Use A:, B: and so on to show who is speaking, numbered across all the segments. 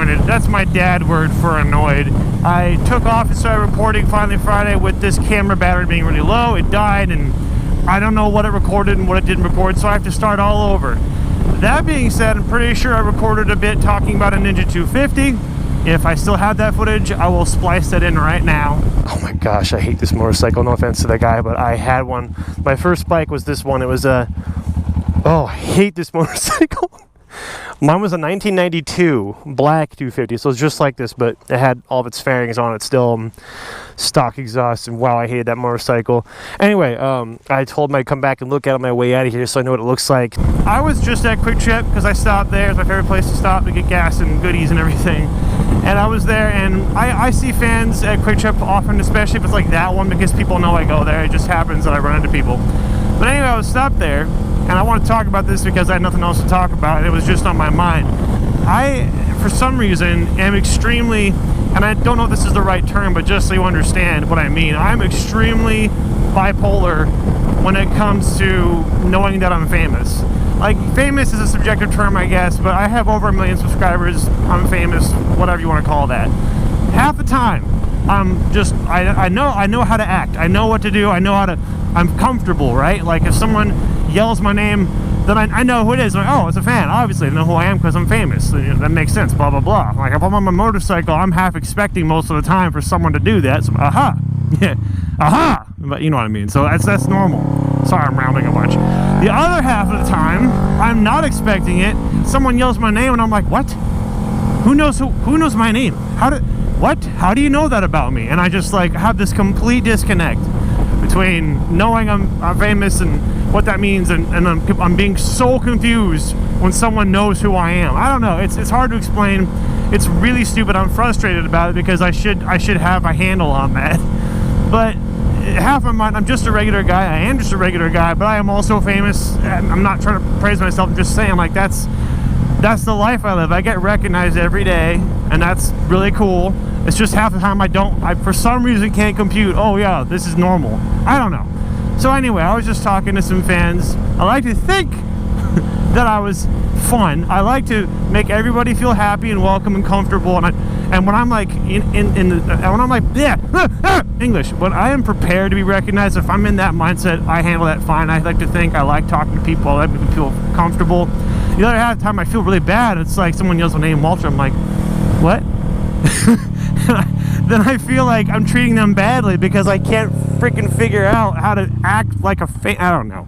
A: disappointed. That's my dad word for annoyed. I took off and started recording finally Friday with this camera battery being really low. It died, and I don't know what it recorded and what it didn't record, so I have to start all over. That being said, I'm pretty sure I recorded a bit talking about a Ninja 250. If I still have that footage, I will splice that in right now. Oh my gosh, I hate this motorcycle. No offense to the guy, but I had one. My first bike was this one. It was a... Oh, I hate this motorcycle. Mine was a 1992 black 250, so it's just like this, but it had all of its fairings on it still, stock exhaust, and wow, I hated that motorcycle. Anyway, I told him I'd come back and look at it on my way out of here so I know what it looks like. I was just at Quick Trip because I stopped there. It's my favorite place to stop to get gas and goodies and everything. And I was there, and I see fans at Quick Trip often, especially if it's like that one, because people know I go there. It just happens that I run into people. But anyway, I was stopped there. And I want to talk about this because I had nothing else to talk about, and it was just on my mind. I, for some reason, am extremely, and I don't know if this is the right term, but just so you understand what I mean, I'm extremely bipolar when it comes to knowing that I'm famous. Like, famous is a subjective term, I guess, but I have over 1 million subscribers. I'm famous, whatever you want to call that. Half the time, I'm just, I know how to act. I know what to do. I know how to, I'm comfortable, right? Like, if someone yells my name, then I know who it is. I'm like, oh, it's a fan. Obviously, I know who I am because I'm famous. You know, that makes sense, blah, blah, blah. Like, if I'm on my motorcycle, I'm half expecting most of the time for someone to do that. So, aha. Yeah. Aha. But you know what I mean. So that's normal. Sorry, I'm rounding a bunch. The other half of the time, I'm not expecting it. Someone yells my name, and I'm like, what? Who knows my name? How do you know that about me? And I just, like, have this complete disconnect between knowing I'm famous and what that means, and I'm being so confused when someone knows who I am. I don't know. It's hard to explain. It's really stupid. I'm frustrated about it because I should have a handle on that. But half of mine, I'm just a regular guy. I am just a regular guy, but I am also famous. I'm not trying to praise myself. I'm just saying, like, that's the life I live. I get recognized every day, and that's really cool. It's just half the time I for some reason can't compute, oh yeah, this is normal. I don't know. So anyway, I was just talking to some fans. I like to think that I was fun. I like to make everybody feel happy and welcome and comfortable. And when I'm like when I'm like, yeah, English, when I am prepared to be recognized, if I'm in that mindset, I handle that fine. I like to think I like talking to people. I like to feel comfortable. The other half of the time I feel really bad. It's like someone yells my name, Walter. I'm like, what? Then I feel like I'm treating them badly because I can't freaking figure out how to act like a I don't know.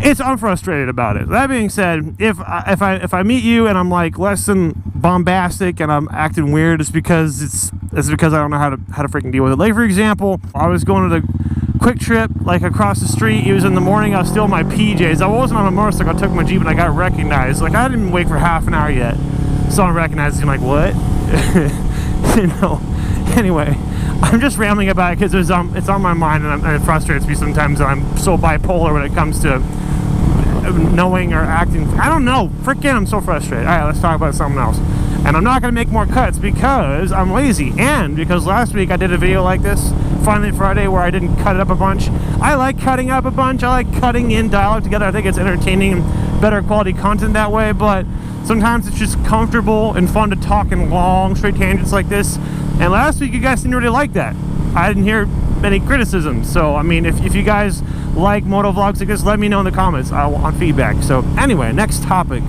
A: I'm frustrated about it. That being said, if I meet you and I'm like less than bombastic and I'm acting weird, it's because I don't know how to freaking deal with it. Like, for example, I was going to the Quick Trip, like, across the street. It was in the morning. I was still in my PJs. I wasn't on a motorcycle. I took my Jeep and I got recognized. Like, I didn't wait for half an hour yet. Someone recognized me. I'm like, what? You know. Anyway, I'm just rambling about it because it's on my mind, and it frustrates me sometimes that I'm so bipolar when it comes to knowing or acting. I don't know. Freaking, I'm so frustrated. All right, let's talk about something else. And I'm not going to make more cuts because I'm lazy, and because last week I did a video like this, Finally Friday, where I didn't cut it up a bunch. I like cutting up a bunch. I like cutting in dialogue together. I think it's entertaining and better quality content that way, but sometimes it's just comfortable and fun to talk in long, straight tangents like this. And last week, you guys didn't really like that. I didn't hear any criticism. So, I mean, if you guys like moto vlogs like this, let me know in the comments. I want feedback. So, anyway, next topic.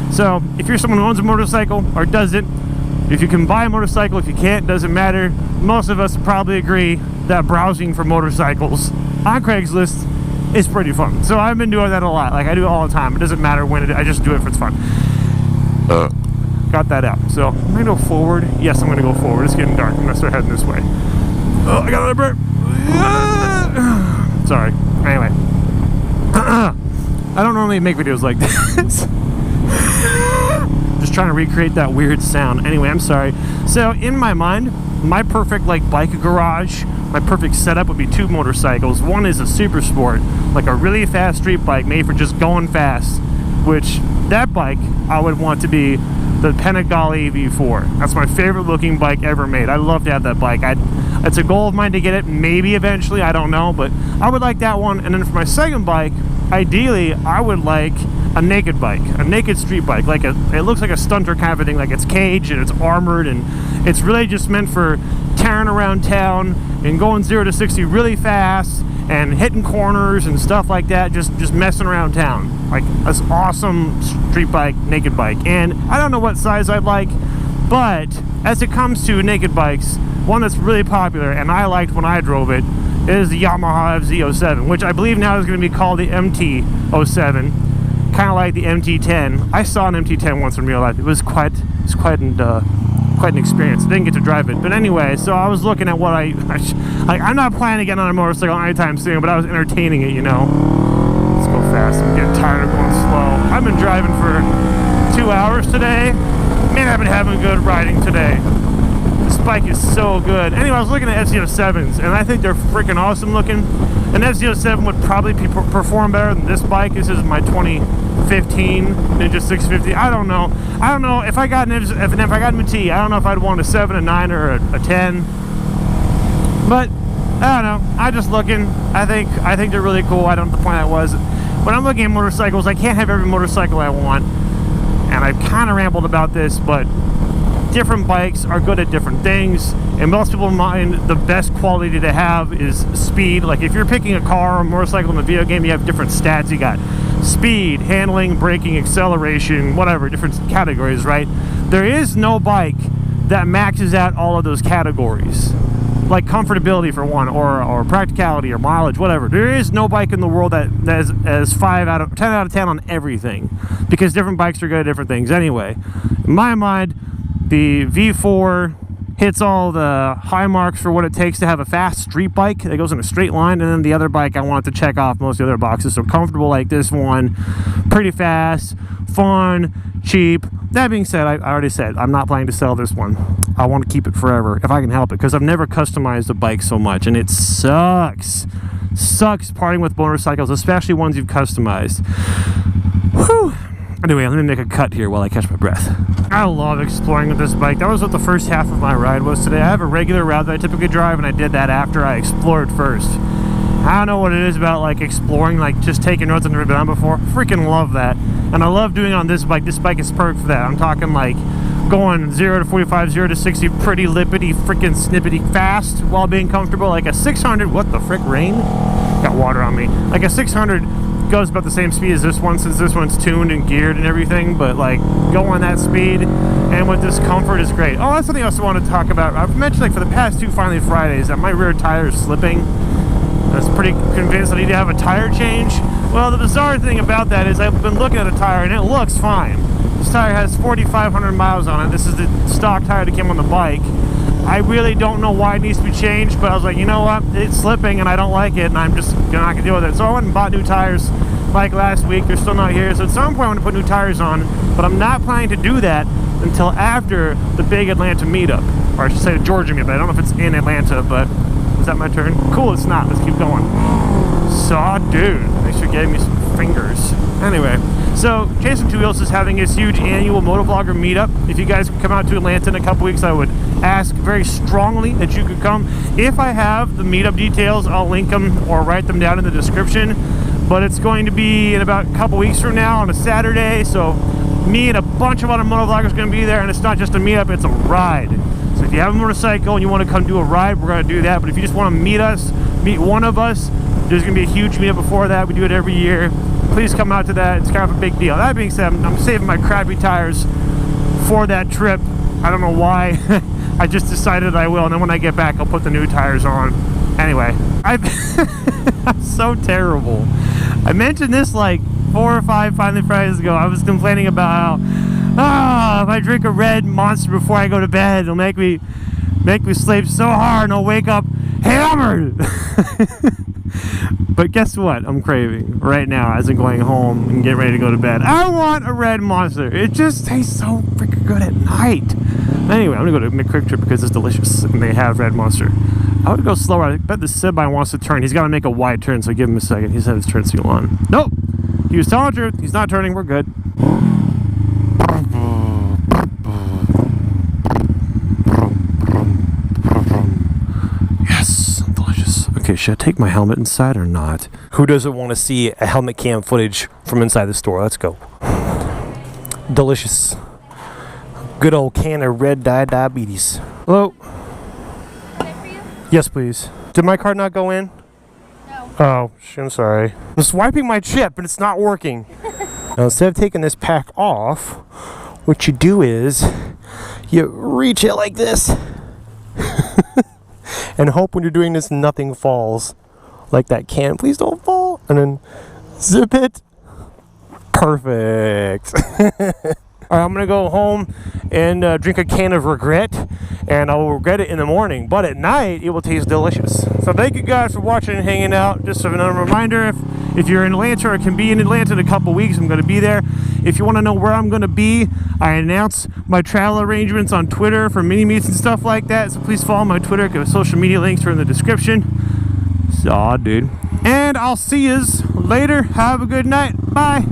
A: So, if you're someone who owns a motorcycle or doesn't, if you can buy a motorcycle, if you can't, doesn't matter. Most of us probably agree that browsing for motorcycles on Craigslist is pretty fun. So, I've been doing that a lot. Like, I do it all the time. It doesn't matter when I just do it for it's fun. Got that out. So I'm gonna go forward. Yes, I'm gonna go forward. It's getting dark. I'm gonna start heading this way. Oh, I got another burp. Sorry. Anyway, I don't normally make videos like this. Just trying to recreate that weird sound. Anyway, I'm sorry. So in my mind, my perfect like bike garage, my perfect setup would be 2 motorcycles. One is a super sport, like a really fast street bike made for just going fast, which that bike I would want to be the Panigale V4. That's my favorite looking bike ever made. I'd love to have that bike. It's a goal of mine to get it, maybe eventually, I don't know, but I would like that one. And then for my second bike, ideally, I would like a naked bike, a naked street bike. Like it looks like a stunter kind of a thing, like it's caged and it's armored, and it's really just meant for tearing around town and going 0 to 60 really fast and hitting corners and stuff like that, just messing around town. Like this awesome street bike, naked bike. And I don't know what size I'd like, but as it comes to naked bikes, one that's really popular and I liked when I drove it is the Yamaha FZ07, which I believe now is going to be called the MT07, kind of like the MT10. I saw an MT10 once in real life. It was quite an experience. I didn't get to drive it, but anyway, so I was looking at what I'm not planning to get on a motorcycle anytime soon, but I was entertaining it, you know. Let's go fast. I'm getting tired of going slow. I've been driving for 2 hours today. Man, I've been having good riding today. This bike is so good. Anyway, I was looking at FZ07s, and I think they're freaking awesome looking. An FZ07 would probably perform better than this bike. This is my 2015 Ninja 650. I don't know if I got an MT. I don't know if I'd want a 7, a 9, or a 10. But I don't know. I'm just looking. I think they're really cool. I don't know what the point that was. When I'm looking at motorcycles, I can't have every motorcycle I want. And I've kind of rambled about this, but different bikes are good at different things, and most people mind the best quality to have is speed. Like if you're picking a car or a motorcycle in a video game, you have different stats. You got speed, handling, braking, acceleration, whatever, different categories, right? There is no bike that maxes out all of those categories, like comfortability for one, or practicality, or mileage, whatever. There is no bike in the world that has 10 out of 10 on everything, because different bikes are good at different things. Anyway, in my mind, the V4 hits all the high marks for what it takes to have a fast street bike that goes in a straight line, and then the other bike I want to check off most of the other boxes. So comfortable like this one, pretty fast, fun, cheap. That being said, I already said I'm not planning to sell this one. I want to keep it forever if I can help it, because I've never customized a bike so much, and it sucks parting with motorcycles, especially ones you've customized. Whew. Anyway, let me make a cut here while I catch my breath. I love exploring with this bike. That was what the first half of my ride was today. I have a regular route that I typically drive, and I did that after I explored first. I don't know what it is about like exploring, like just taking roads I've never been on before. Freaking love that. And I love doing it on this bike. This bike is perfect for that. I'm talking like going 0 to 45, 0 to 60, pretty lippity, freaking snippety fast while being comfortable. Like a 600, what the frick, rain? Got water on me. Like a 600 goes about the same speed as this one, since this one's tuned and geared and everything, but like going that speed and with this comfort is great. Oh, that's something else I want to talk about. I've mentioned like for the past 2 Finally Fridays that my rear tire is slipping. I was pretty convinced I need to have a tire change. Well, the bizarre thing about that is I've been looking at a tire and it looks fine. This tire has 4,500 miles on it. This is the stock tire that came on the bike. I really don't know why it needs to be changed, but I was like, you know what, it's slipping and I don't like it, and I'm just not gonna deal with it. So I went and bought new tires like last week. They're still not here, so at some point I'm gonna put new tires on, but I'm not planning to do that until after the big Atlanta meetup, or I should say the Georgia meetup. I don't know if it's in Atlanta, but is that my turn? Cool, it's not. Let's keep going. Saw dude, thanks for getting me some fingers. Anyway, so Jason Two Wheels is having his huge annual motovlogger meetup. If you guys can come out to Atlanta in a couple weeks, I would ask very strongly that you could come. If I have the meetup details, I'll link them or write them down in the description. But it's going to be in about a couple weeks from now on a Saturday, so me and a bunch of other motovloggers are going to be there, and it's not just a meetup, it's a ride. So if you have a motorcycle and you want to come do a ride, we're going to do that. But if you just want to meet one of us, there's going to be a huge meetup before that. We do it every year. Please come out to that. It's kind of a big deal. That being said, I'm saving my crappy tires for that trip. I don't know why. I just decided I will, and then when I get back, I'll put the new tires on. Anyway, I'm so terrible. I mentioned this like 4 or 5 Finally Fridays ago. I was complaining about how, if I drink a red Monster before I go to bed, it'll make me sleep so hard and I'll wake up hammered. But guess what? I'm craving right now as I'm going home and getting ready to go to bed. I want a red Monster. It just tastes so freaking good at night. Anyway, I'm gonna go to McQuick Trip because it's delicious and they have red Monster. I would go slower. I bet the semi wants to turn. He's got to make a wide turn, so give him a second. He's had his turn signal on. Nope. He was telling the truth. He's not turning. We're good. Yes. Delicious. Okay. Okay, should I take my helmet inside or not? Who doesn't want to see a helmet cam footage from inside the store? Let's go. Delicious. Good old can of red dye diabetes. Hello? Yes, please. Did my card not go in?
B: No.
A: Oh, I'm sorry. I'm swiping my chip, but it's not working. Now, instead of taking this pack off, what you do is you reach it like this and hope when you're doing this nothing falls. Like that can. Please don't fall. And then zip it. Perfect. All right, I'm going to go home and drink a can of regret, and I will regret it in the morning, but at night, it will taste delicious. So thank you guys for watching and hanging out. Just another reminder, if you're in Atlanta or can be in Atlanta in a couple weeks, I'm going to be there. If you want to know where I'm going to be, I announce my travel arrangements on Twitter for mini-meets and stuff like that, so please follow my Twitter. Social media links are in the description. So, dude. And I'll see yous later. Have a good night. Bye.